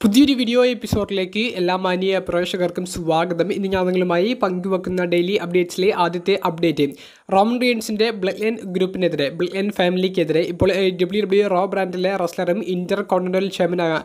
പുതിയൊരു വീഡിയോ എപ്പിസോഡിലേക്ക് എല്ലാ മാന്യ പ്രേക്ഷകർക്കും സ്വാഗതം. ഇന്ന് ഞാൻ നിങ്ങളുമായി പങ്കുവെക്കുന്ന ഡെയിലി അപ്ഡേറ്റ്സിലെ ആദ്യത്തെ അപ്ഡേറ്റ് റോമൻ റീൻസിൻ്റെ ബ്ലഡ് ലൈൻ ഗ്രൂപ്പിനെതിരെ, ബ്ലഡ് ലൈൻ ഫാമിലിക്കെതിരെ ഇപ്പോൾ WWE റോ ബ്രാൻഡിലെ റെസ്ലറും ഇന്റർ കോണ്ടിനെന്റൽ ചാമ്പ്യനായ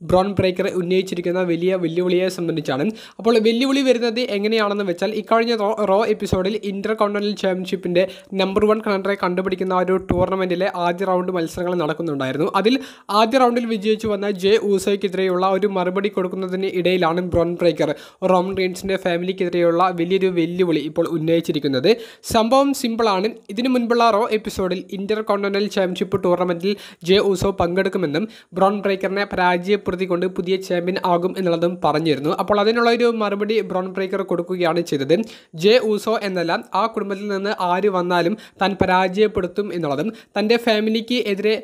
ബ്രോൺ ബ്രേക്കർ ഉന്നയിച്ചിരിക്കുന്ന വലിയ വെല്ലുവിളിയെ സംബന്ധിച്ചാണ്. അപ്പോൾ വെല്ലുവിളി വരുന്നത് എങ്ങനെയാണെന്ന് വെച്ചാൽ, ഇക്കഴിഞ്ഞ റോ എപ്പിസോഡിൽ ഇന്റർ കോണ്ടിനെന്റൽ ചാമ്പ്യൻഷിപ്പിൻ്റെ നമ്പർ 1 കണ്ടറെ കണ്ടുപിടിക്കുന്ന ഒരു ടൂർണമെൻറ്റിലെ ആദ്യ റൗണ്ട് മത്സരങ്ങൾ നടക്കുന്നുണ്ടായിരുന്നു. അതിൽ ആദ്യ റൗണ്ടിൽ വിജയിച്ചു വന്ന ജെ ഊസോയ്ക്കെതിരെയുള്ള ഒരു മറുപടി കൊടുക്കുന്നതിന് ഇടയിലാണ് ബ്രോൺ ബ്രേക്കർ റോമൻ റീൻസിൻ്റെ ഫാമിലിക്കെതിരെയുള്ള വലിയൊരു വെല്ലുവിളി ഇപ്പോൾ ഉന്നയിച്ചിരിക്കുന്നത്. സംഭവം സിമ്പിളാണ്. ഇതിനു മുൻപുള്ള റോ എപ്പിസോഡിൽ ഇന്റർ കോണ്ടിനെന്റൽ ചാമ്പ്യൻഷിപ്പ് ടൂർണമെൻറ്റിൽ ജെ ഊസോ പങ്കെടുക്കുമെന്നും ബ്രോൺ ബ്രേക്കറിനെ പരാജയപ്പെടുത്തിക്കൊണ്ട് പുതിയ ചാമ്പ്യൻ ആകും എന്നുള്ളതും പറഞ്ഞിരുന്നു. അപ്പോൾ അതിനുള്ള ഒരു മറുപടി ബ്രോൺ ബ്രേക്കർ കൊടുക്കുകയാണ് ചെയ്തത്. ജെ ഊസോ എന്നല്ല, ആ കുടുംബത്തിൽ നിന്ന് ആര് വന്നാലും താൻ പരാജയപ്പെടുത്തും എന്നുള്ളതും, തൻ്റെ ഫാമിലിക്ക് എതിരെ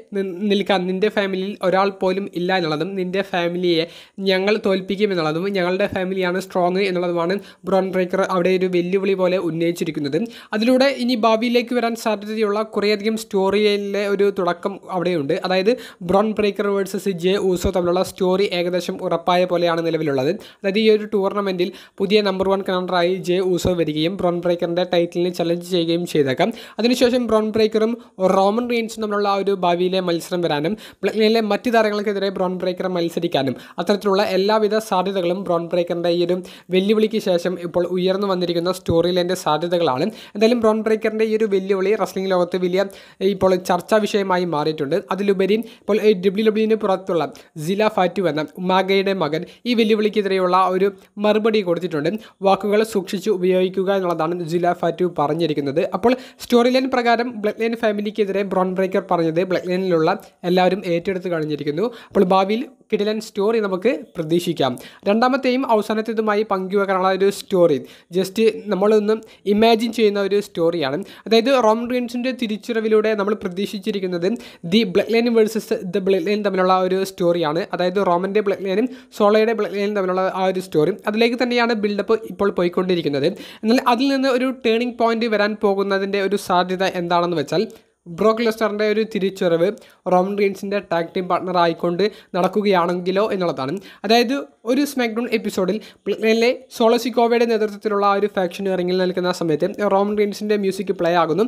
നിൽക്കാൻ നിൻ്റെ ഫാമിലിയിൽ ഒരാൾ പോലും ഇല്ല എന്നുള്ളതും, നിൻ്റെ ഫാമിലിയെ ഞങ്ങൾ തോൽപ്പിക്കും എന്നുള്ളതും, ഞങ്ങളുടെ ഫാമിലിയാണ് സ്ട്രോങ് എന്നുള്ളതുമാണ് ബ്രോൺ ബ്രേക്കർ അവിടെ ഒരു വെല്ലുവിളി പോലെ ഉന്നയിച്ചിരിക്കുന്നത്. അതിലൂടെ ഇനി ഭാവിയിലേക്ക് വരാൻ സാധ്യതയുള്ള കുറേയധികം സ്റ്റോറിയിലെ ഒരു തുടക്കം അവിടെയുണ്ട്. അതായത് brown breaker versus J Uso തമ്മിലുള്ള സ്റ്റോറി ഏകദേശം ഉറപ്പായ പോലെയാണ് നിലവിലുള്ളത്. അതായത് ഈ ഒരു ടൂർണമെൻറ്റിൽ പുതിയ നമ്പർ 1 കണ്ടറായി ജെ ഊസോ വരികയും ബ്രോൺ ബ്രേക്കറിൻ്റെ ടൈറ്റിലിന് ചലഞ്ച് ചെയ്യുകയും ചെയ്തേക്കാം. അതിനുശേഷം ബ്രോൺ ബ്രേക്കറും റോമൻ റീൻസും തമ്മിലുള്ള ആ ഒരു ഭാവിയിലെ മത്സരം വരാനും ബ്ലഡ് ലൈനിലെ മറ്റ് താരങ്ങൾക്കെതിരെ ബ്രോൺ ബ്രേക്കർ മത്സരിക്കാനും അത്തരത്തിലുള്ള എല്ലാവിധ സാധ്യതകളും ബ്രോൺ ബ്രേക്കറിൻ്റെ ഈ ഒരു വെല്ലുവിളിക്ക് ശേഷം ഇപ്പോൾ ഉയർന്നു വന്നിരിക്കുന്ന സ്റ്റോറി ലൈൻ്റെ സാധ്യതകളാണ്. എന്തായാലും ബ്രോൺ ബ്രേക്കറിൻ്റെ ഈ ഒരു വെല്ലുവിളി റെസ്ലിംഗ് ലോകത്ത് വലിയ ഇപ്പോൾ ചർച്ചാ വിഷയമായി മാറിയിട്ടുണ്ട്. അതിലുപരി ഇപ്പോൾ WWE പുറത്തുള്ള സില ഫാറ്റു എന്ന ഉമാഗയുടെ മകൻ ഈ വെല്ലുവിളിക്കെതിരെയുള്ള ഒരു മറുപടി കൊടുത്തിട്ടുണ്ട്. വാക്കുകൾ സൂക്ഷിച്ച് ഉപയോഗിക്കുക എന്നുള്ളതാണ് സില ഫാറ്റു പറഞ്ഞിരിക്കുന്നത്. അപ്പോൾ സ്റ്റോറി ലൈൻ പ്രകാരം ബ്ലഡ് ലൈൻ ഫാമിലിക്കെതിരെ ബ്രോൺ ബ്രേക്കർ പറഞ്ഞത് ബ്ലഡ് ലൈനിലുള്ള എല്ലാവരും ഏറ്റെടുത്ത് കഴിഞ്ഞിരിക്കുന്നു. അപ്പോൾ ഭാവിയിൽ കിടിലൻ സ്റ്റോറി നമുക്ക് പ്രതീക്ഷിക്കാം. രണ്ടാമത്തെയും അവസാനത്തേതുമായി പങ്കുവെക്കാനുള്ള ഒരു സ്റ്റോറി ജസ്റ്റ് നമ്മളൊന്ന് ഇമാജിൻ ചെയ്യുന്ന ഒരു സ്റ്റോറിയാണ്. അതായത് റോമൻ റീൻസിൻ്റെ തിരിച്ചുവരവിലൂടെ നമ്മൾ പ്രതീക്ഷിച്ചിരിക്കുന്നത് the blood line versus the blood line തമ്മിലുള്ള ഒരു സ്റ്റോറിയാണ്. അതായത് റോമൻ്റെ ബ്ലഡ് ലൈനും സോളോയുടെ ബ്ലഡ് ലൈനും തമ്മിലുള്ള ആ ഒരു സ്റ്റോറി, അതിലേക്ക് തന്നെയാണ് ബിൽഡപ്പ് ഇപ്പോൾ പോയിക്കൊണ്ടിരിക്കുന്നത്. എന്നാൽ അതിൽ നിന്ന് ഒരു ടേണിംഗ് പോയിന്റ് വരാൻ പോകുന്നതിൻ്റെ ഒരു സാധ്യത എന്താണെന്ന് വെച്ചാൽ, ബ്രോക്ക് ലെസ്നറിൻ്റെ ഒരു തിരിച്ചുവരവ് റോമൻ റീൻസിൻ്റെ ടാഗ് ടീം പാർട്ണർ ആയിക്കൊണ്ട് നടക്കുകയാണെങ്കിലോ എന്നുള്ളതാണ്. അതായത് ഒരു സ്മാക്ഡൗൺ എപ്പിസോഡിൽ പ്ലേയിലെ സോളോ സിക്കോവയുടെ നേതൃത്വത്തിലുള്ള ആ ഒരു ഫാക്ഷൻ ഇറങ്ങി നിൽക്കുന്ന സമയത്ത് റോമൻ റീൻസിൻ്റെ മ്യൂസിക് പ്ലേ ആകുന്നു.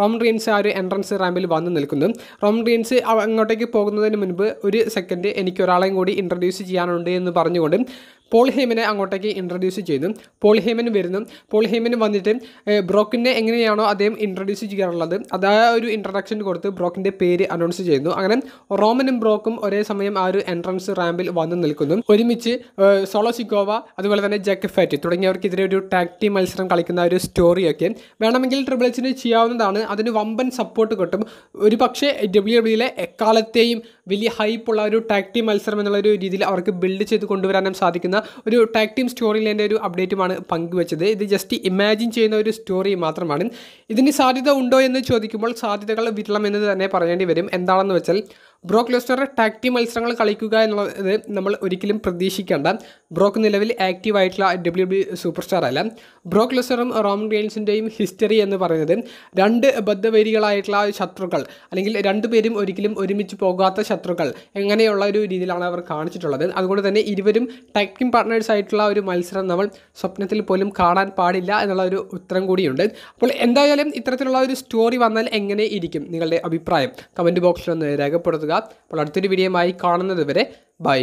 റോമൻ റീൻസ് ആ ഒരു എൻട്രൻസ് റാമ്പിൽ വന്ന് നിൽക്കുന്നു. റോമൻ റീൻസ് അങ്ങോട്ടേക്ക് പോകുന്നതിന് മുൻപ് ഒരു സെക്കൻഡ് എനിക്ക് ഒരാളെയും കൂടി ഇൻട്രൊഡ്യൂസ് ചെയ്യാനുണ്ട് എന്ന് പറഞ്ഞുകൊണ്ട് പോൾ ഹേമനെ അങ്ങോട്ടേക്ക് ഇൻട്രൊഡ്യൂസ് ചെയ്യുന്നു. പോൾ ഹേമൻ വരുന്നു. പോൾ ഹേമൻ വന്നിട്ട് ബ്രോക്കിനെ എങ്ങനെയാണോ അദ്ദേഹം ഇൻട്രൊഡ്യൂസ് ചെയ്യാറുള്ളത് അതാ ഒരു ഇൻട്രഡക്ഷൻ കൊടുത്ത് ബ്രോക്കിൻ്റെ പേര് അനൗൺസ് ചെയ്യുന്നു. അങ്ങനെ റോമനും ബ്രോക്കും ഒരേ സമയം ആ ഒരു എൻട്രൻസ് റാമ്പിൽ വന്ന് നിൽക്കുന്നു. ഒരുമിച്ച് സോളോ സിക്കോവ അതുപോലെ തന്നെ ജാക്ക് ഫാറ്റ് തുടങ്ങിയവർക്കെതിരെ ഒരു ടാഗ് ടീം മത്സരം കളിക്കുന്ന ഒരു സ്റ്റോറിയൊക്കെ വേണമെങ്കിൽ ട്രിപ്പിൾ എച്ചിന് ചെയ്യാവുന്നതാണ്. അതിന് വമ്പൻ സപ്പോർട്ട് കിട്ടും. ഒരു പക്ഷേ WWE എക്കാലത്തെയും വലിയ ഹൈപ്പുള്ള ഒരു ടാഗ് ടീം മത്സരം എന്നുള്ള ഒരു രീതിയിൽ അവർക്ക് ബിൽഡ് ചെയ്ത് കൊണ്ടുവരാനും സാധിക്കുന്ന ഒരു ടാഗ് ടീം സ്റ്റോറി ലൈൻ്റെ ഒരു അപ്ഡേറ്റുമാണ് പങ്കുവെച്ചത്. ഇത് ജസ്റ്റ് ഇമാജിൻ ചെയ്യുന്ന ഒരു സ്റ്റോറി മാത്രമാണ്. ഇതിന് സാധ്യത ഉണ്ടോ എന്ന് ചോദിക്കുമ്പോൾ സാധ്യതകൾ വിരളം എന്ന് തന്നെ പറയേണ്ടി വരും. എന്താണെന്ന് വെച്ചാൽ, ബ്രോക്ക് ലെസ്നർ ടാഗ് ടീം മത്സരങ്ങൾ കളിക്കുക എന്നുള്ളത് നമ്മൾ ഒരിക്കലും പ്രതീക്ഷിക്കേണ്ട. ബ്രോക്ക് നിലവിൽ ആക്റ്റീവായിട്ടുള്ള WWE സൂപ്പർ സ്റ്റാർ അല്ല. ബ്രോക്ക് ലെസ്നറും റോമൻ റീൻസിൻ്റെയും ഹിസ്റ്ററി എന്ന് പറയുന്നത് രണ്ട് ബദ്ധവൈരികളായിട്ടുള്ള ശത്രുക്കൾ, അല്ലെങ്കിൽ രണ്ടുപേരും ഒരിക്കലും ഒരുമിച്ച് പോകാത്ത ശത്രുക്കൾ എങ്ങനെയുള്ള ഒരു രീതിയിലാണ് അവർ കാണിച്ചിട്ടുള്ളത്. അതുകൊണ്ട് തന്നെ ഇരുവരും ടാഗ് ടീം പാർട്ട്നേഴ്സ് ആയിട്ടുള്ള ഒരു മത്സരം നമ്മൾ സ്വപ്നത്തിൽ പോലും കാണാൻ പാടില്ല എന്നുള്ള ഒരു ഉത്തരം കൂടിയുണ്ട്. അപ്പോൾ എന്തായാലും ഇത്തരത്തിലുള്ള ഒരു സ്റ്റോറി വന്നാൽ എങ്ങനെ ഇരിക്കും? നിങ്ങളുടെ അഭിപ്രായം കമൻറ്റ് ബോക്സിൽ ഒന്ന് രേഖപ്പെടുത്തുക. അപ്പോൾ അടുത്തൊരു വീഡിയോയുമായി കാണുന്നത് വരെ ബൈ.